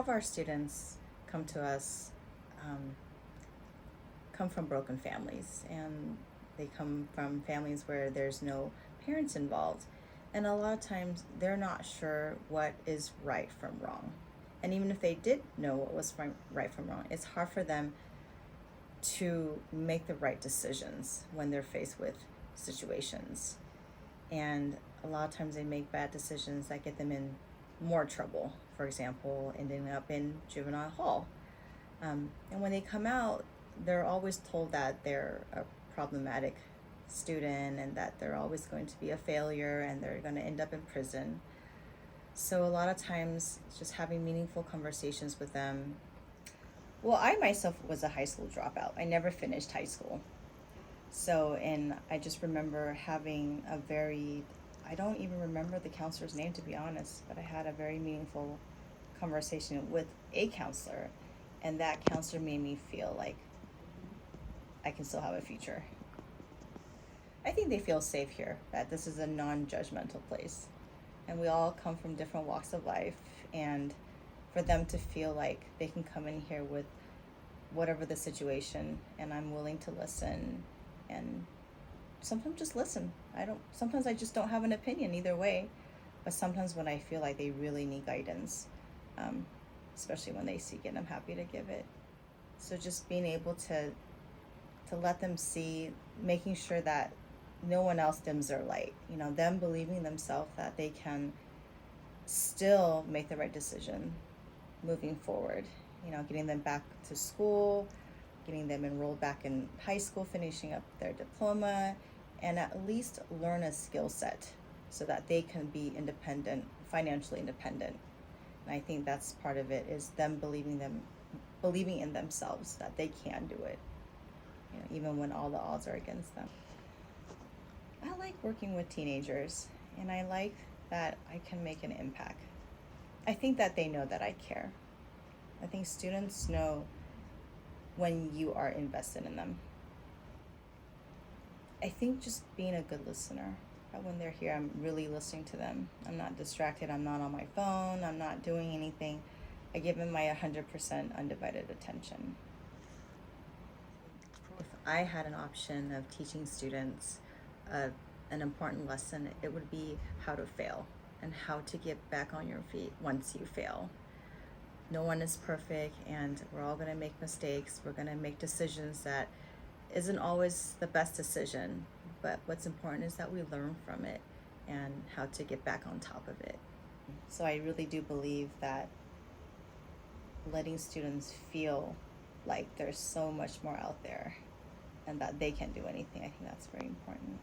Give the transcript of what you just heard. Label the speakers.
Speaker 1: of our students come to us, um, come from broken families, and they come from families where there's no parents involved. And a lot of times they're not sure what is right from wrong. And even if they did know what was right from wrong, it's hard for them to make the right decisions when they're faced with situations. And a lot of times they make bad decisions that get them in more trouble. For example, ending up in juvenile hall. And when they come out, they're always told that they're a problematic student and that they're always going to be a failure and they're going to end up in prison. So a lot of times, just having meaningful conversations with them. Well, I myself was a high school dropout. I never finished high school. So, and I just remember having a very, I don't even remember the counselor's name to be honest, but I had a very meaningful conversation with a counselor, and that counselor made me feel like I can still have a future. I think they feel safe here, that this is a non judgmental place. And we all come from different walks of life, and for them to feel like they can come in here with whatever the situation, and I'm willing to listen, and sometimes just listen. Sometimes I just don't have an opinion either way, but sometimes when I feel like they really need guidance, especially when they seek it, I'm happy to give it. So just being able to let them see, making sure that no one else dims their light, them believing themselves that they can still make the right decision moving forward, getting them back to school, getting them enrolled back in high school, finishing up their diploma, and at least learn a skill set so that they can be independent, financially independent. And I think that's part of it, is them believing in themselves that they can do it, even when all the odds are against them. I like working with teenagers, and I like that I can make an impact. I think that they know that I care. I think students know when you are invested in them. I think just being a good listener, that when they're here, I'm really listening to them. I'm not distracted. I'm not on my phone. I'm not doing anything. I give them my 100% undivided attention. If I had an option of teaching students an important lesson, it would be how to fail and how to get back on your feet once you fail. No one is perfect, and we're all going to make mistakes. We're going to make decisions that isn't always the best decision, but what's important is that we learn from it and how to get back on top of it. So I really do believe that letting students feel like there's so much more out there and that they can do anything, I think that's very important.